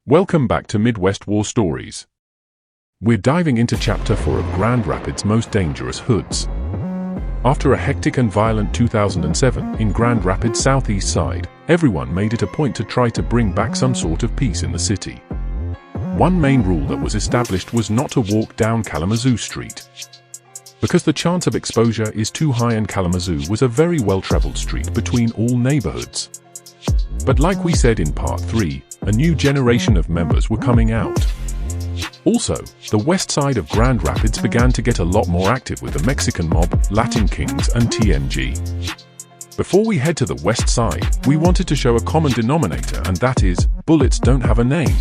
Welcome back to Midwest War Stories. We're diving into Chapter 4 of Grand Rapids' most dangerous hoods. After a hectic and violent 2007 in Grand Rapids' southeast side, everyone made it a point to try to bring back some sort of peace in the city. One main rule that was established was not to walk down Kalamazoo Street, because the chance of exposure is too high, and Kalamazoo was a very well-traveled street between all neighborhoods. But like we said in Part 3, a new generation of members were coming out. Also, the west side of Grand Rapids began to get a lot more active with the Mexican mob, Latin Kings, and TMG. Before we head to the west side, we wanted to show a common denominator, and that is, bullets don't have a name.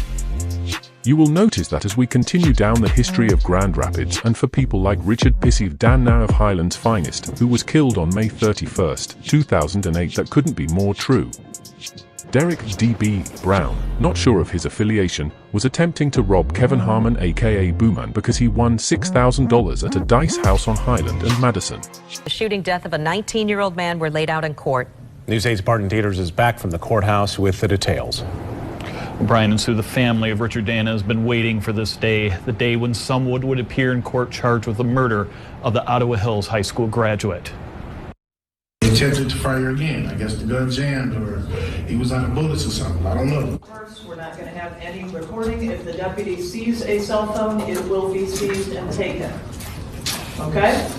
You will notice that as we continue down the history of Grand Rapids, and for people like Richard Pissy Dan now of Highland's finest, who was killed on May 31, 2008, that couldn't be more true. Derek D.B. Brown, not sure of his affiliation, was attempting to rob Kevin Harmon aka Booman because he won $6,000 at a dice house on Highland and Madison. The shooting death of a 19-year-old man were laid out in court. News 8's Barton Dieters is back from the courthouse with the details. Brian and Sue, the family of Richard Dana has been waiting for this day, the day when someone would appear in court charged with the murder of the Ottawa Hills High School graduate. He attempted to fire again. I guess the gun jammed or he was out of bullets or something. I don't know. We're not going to have any recording. If the deputy sees a cell phone, it will be seized and taken. Okay?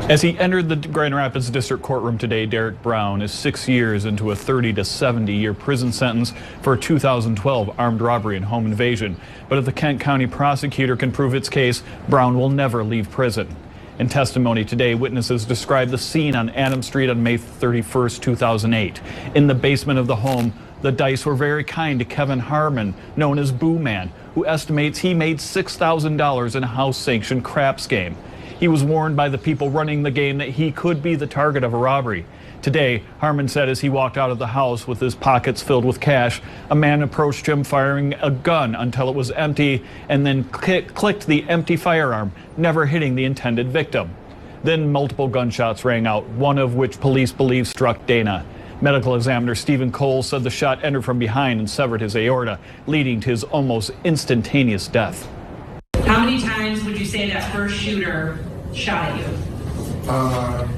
As he entered the Grand Rapids District Courtroom today, Derek Brown is 6 years into a 30 to 70-year prison sentence for a 2012 armed robbery and home invasion. But if the Kent County prosecutor can prove its case, Brown will never leave prison. In testimony today, witnesses described the scene on Adams Street on May 31, 2008. In the basement of the home, the dice were very kind to Kevin Harmon, known as Boo Man, who estimates he made $6,000 in a house-sanctioned craps game. He was warned by the people running the game that he could be the target of a robbery. Today, Harmon said as he walked out of the house with his pockets filled with cash, a man approached him firing a gun until it was empty and then clicked the empty firearm, never hitting the intended victim. Then multiple gunshots rang out, one of which police believe struck Dana. Medical examiner Stephen Cole said the shot entered from behind and severed his aorta, leading to his almost instantaneous death. How many times would you say that first shooter shot at you?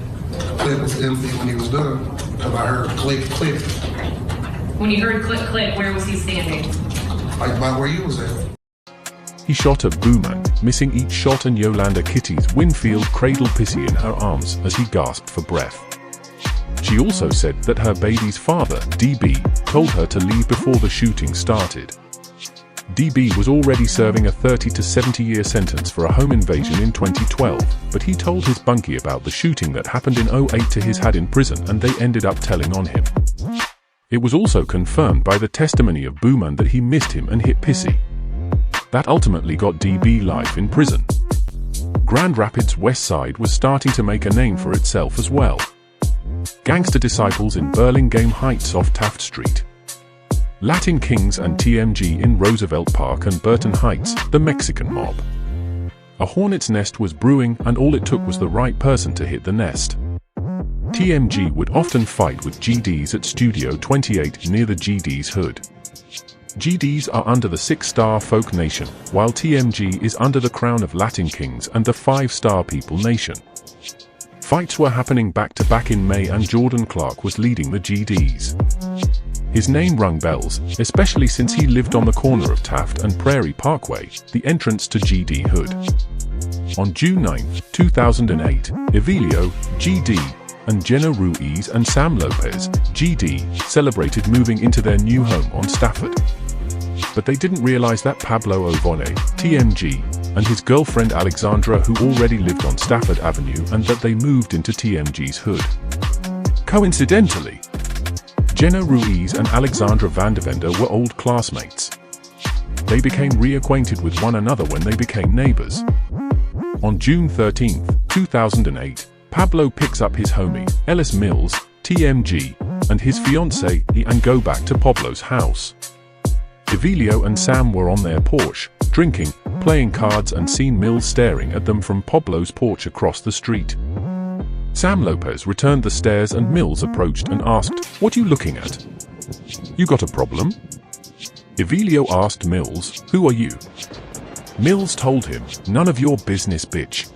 Clip was empty when he was done, because I heard click, click. When you heard click, click, where was he standing? Like by where you was at. He shot at Booman, missing each shot, and Yolanda Kitty's Winfield cradled Pissy in her arms as he gasped for breath. She also said that her baby's father, DB, told her to leave before the shooting started. DB was already serving a 30 to 70-year sentence for a home invasion in 2012, but he told his bunkie about the shooting that happened in 2008 to his dad in prison, and they ended up telling on him. It was also confirmed by the testimony of Booman that he missed him and hit Pissy. That ultimately got DB life in prison. Grand Rapids West Side was starting to make a name for itself as well. Gangster disciples in Burlingame Heights off Taft Street, Latin Kings and TMG in Roosevelt Park and Burton Heights, the Mexican mob. A hornet's nest was brewing, and all it took was the right person to hit the nest. TMG would often fight with GDs at Studio 28 near the GDs Hood. GDs are under the 6-Star Folk Nation, while TMG is under the crown of Latin Kings and the 5-Star People Nation. Fights were happening back-to-back in May, and Jordan Clark was leading the GDs. His name rung bells, especially since he lived on the corner of Taft and Prairie Parkway, the entrance to GD Hood. On June 9, 2008, Evelio, GD, and Jenna Ruiz and Sam Lopez, GD, celebrated moving into their new home on Stafford. But they didn't realize that Pablo Ovone, TMG, and his girlfriend Alexandra, who already lived on Stafford Avenue, and that they moved into TMG's Hood. Coincidentally, Jenna Ruiz and Alexandra Vandevender were old classmates. They became reacquainted with one another when they became neighbors. On June 13, 2008, Pablo picks up his homie, Ellis Mills, TMG, and his fiancée, and go back to Pablo's house. Evelio and Sam were on their porch, drinking, playing cards, and seen Mills staring at them from Pablo's porch across the street. Sam Lopez returned the stares, and Mills approached and asked, "What are you looking at?" You got a problem? Evelio asked Mills, who are you? Mills told him, none of your business, bitch.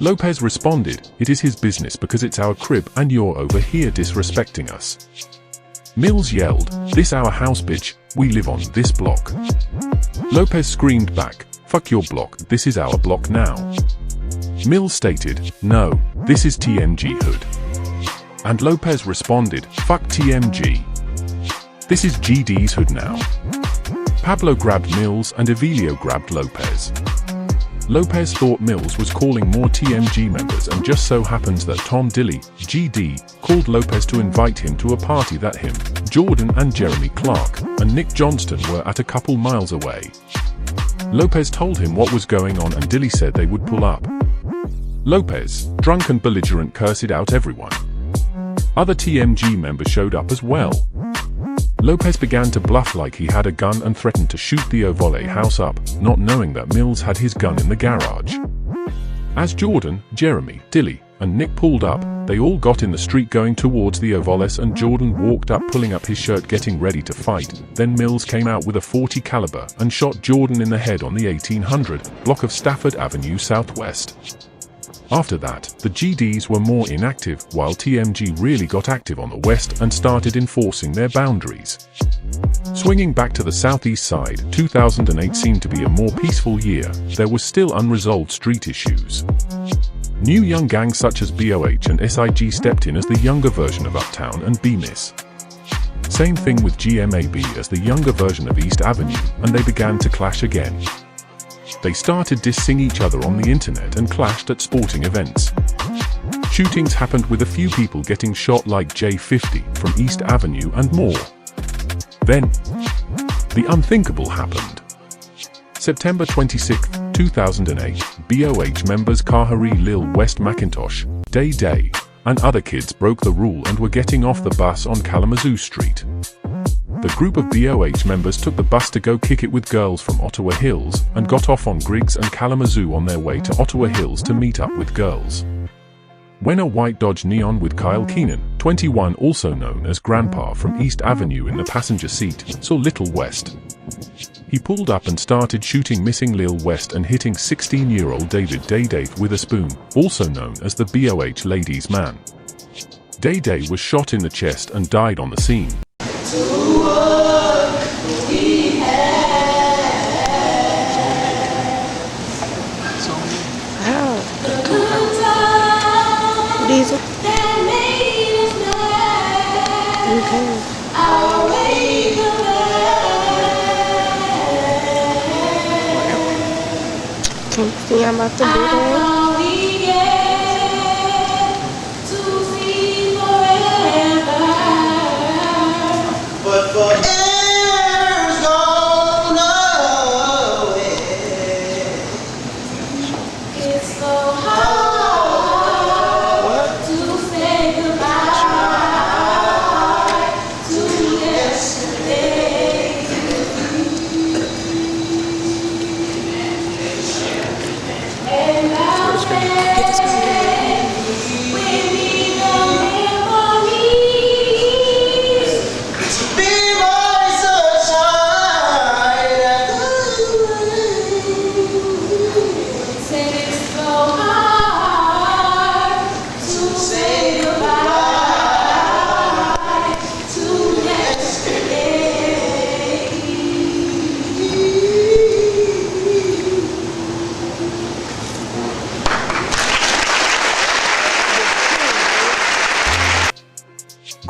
Lopez responded, it is his business because it's our crib and you're over here disrespecting us. Mills yelled, this our house, bitch, we live on this block. Lopez screamed back, fuck your block, this is our block now. Mills stated, no, this is TMG Hood. And Lopez responded, fuck TMG. This is GD's Hood now. Pablo grabbed Mills and Evelio grabbed Lopez. Lopez thought Mills was calling more TMG members, and just so happens that Tom Dilly, GD, called Lopez to invite him to a party that him, Jordan and Jeremy Clark, and Nick Johnston were at a couple miles away. Lopez told him what was going on and Dilly said they would pull up. Lopez, drunk and belligerent, cursed out everyone. Other TMG members showed up as well. Lopez began to bluff like he had a gun and threatened to shoot the Ovale house up, not knowing that Mills had his gun in the garage. As Jordan, Jeremy, Dilly, and Nick pulled up, they all got in the street going towards the Ovales and Jordan walked up pulling up his shirt getting ready to fight. Then Mills came out with a .40 caliber and shot Jordan in the head on the 1800 block of Stafford Avenue Southwest. After that, the GDs were more inactive, while TMG really got active on the west and started enforcing their boundaries. Swinging back to the southeast side, 2008 seemed to be a more peaceful year. There was still unresolved street issues. New young gangs such as BOH and SIG stepped in as the younger version of Uptown and BMIS. Same thing with GMAB as the younger version of East Avenue, and they began to clash again. They started dissing each other on the internet and clashed at sporting events. Shootings happened with a few people getting shot like J50 from East Avenue and more. Then, the unthinkable happened. September 26, 2008, BOH members Kahari Lil West McIntosh, Day Day, and other kids broke the rule and were getting off the bus on Kalamazoo Street. The group of BOH members took the bus to go kick it with girls from Ottawa Hills and got off on Griggs and Kalamazoo on their way to Ottawa Hills to meet up with girls. When a white Dodge Neon with Kyle Keenan, 21, also known as Grandpa, from East Avenue in the passenger seat, saw Little West, he pulled up and started shooting missing Lil West and hitting 16-year-old David Day with a spoon, also known as the BOH ladies' man. Day was shot in the chest and died on the scene. Diesel. Okay. See, I'm about to do that.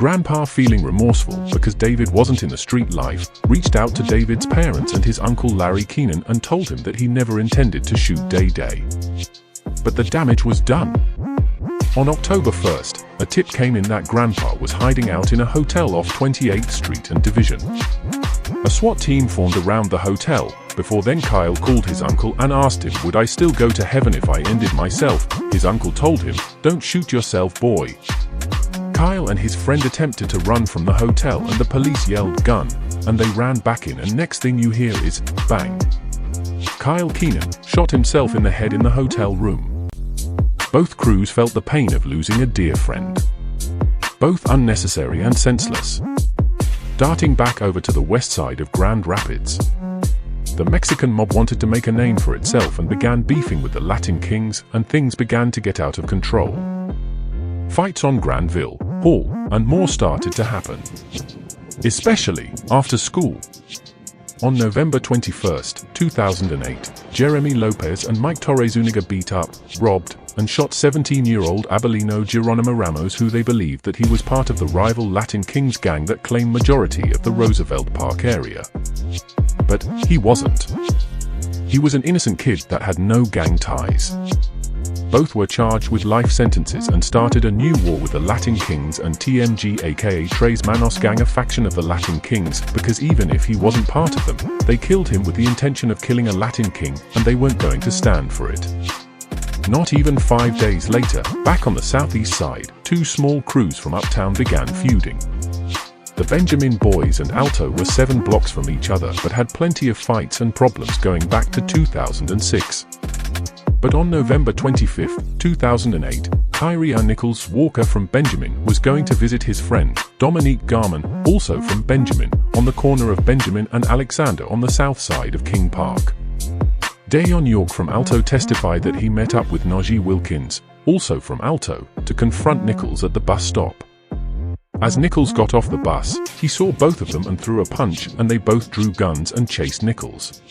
Grandpa, feeling remorseful because David wasn't in the street life, reached out to David's parents and his uncle Larry Keenan and told him that he never intended to shoot Day. But the damage was done. On October 1st, a tip came in that Grandpa was hiding out in a hotel off 28th Street and Division. A SWAT team formed around the hotel. Before then, Kyle called his uncle and asked him, would I still go to heaven if I ended myself? His uncle told him, don't shoot yourself, boy. Kyle and his friend attempted to run from the hotel and the police yelled gun, and they ran back in, and next thing you hear is bang. Kyle Keenan shot himself in the head in the hotel room. Both crews felt the pain of losing a dear friend. Both unnecessary and senseless. darting back over to the west side of Grand Rapids. The Mexican mob wanted to make a name for itself and began beefing with the Latin Kings, and things began to get out of control. Fights on Granville Hall and more started to happen, especially after school. On November 21, 2008, Jeremy Lopez and Mike Torres Zuniga beat up, robbed, and shot 17-year-old Abelino Geronimo Ramos, who they believed that he was part of the rival Latin Kings gang that claimed majority of the Roosevelt Park area. But he wasn't. He was an innocent kid that had no gang ties. Both were charged with life sentences and started a new war with the Latin Kings and TMG, aka Tres Manos gang, a faction of the Latin Kings, because even if he wasn't part of them, they killed him with the intention of killing a Latin king, and they weren't going to stand for it. Not even 5 days later, back on the southeast side, two small crews from uptown began feuding. The Benjamin Boys and Alto were 7 blocks from each other but had plenty of fights and problems going back to 2006. But on November 25, 2008, Kyrie Nichols Walker from Benjamin was going to visit his friend, Dominique Garman, also from Benjamin, on the corner of Benjamin and Alexander on the south side of King Park. Dayon York from Alto testified that he met up with Najee Wilkins, also from Alto, to confront Nichols at the bus stop. As Nichols got off the bus, he saw both of them and threw a punch, and they both drew guns and chased Nichols.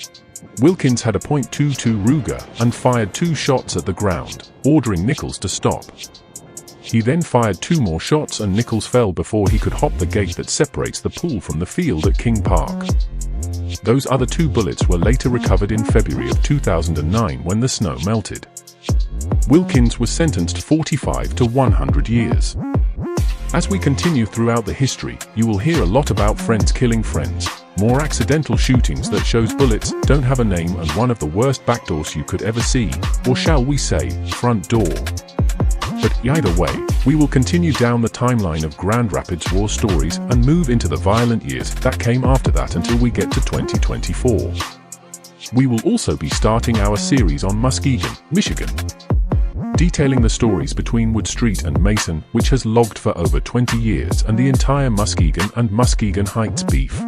Wilkins had a .22 Ruger and fired 2 shots at the ground, ordering Nichols to stop. He then fired 2 more shots and Nichols fell before he could hop the gate that separates the pool from the field at King Park. Those other 2 bullets were later recovered in February of 2009 when the snow melted. Wilkins was sentenced 45 to 100 years. As we continue throughout the history, you will hear a lot about friends killing friends, more accidental shootings that shows bullets don't have a name, and one of the worst backdoors you could ever see, or shall we say, front door. But either way, we will continue down the timeline of Grand Rapids war stories and move into the violent years that came after that until we get to 2024. We will also be starting our series on Muskegon, Michigan, detailing the stories between Wood Street and Mason, which has logged for over 20 years, and the entire Muskegon and Muskegon Heights beef.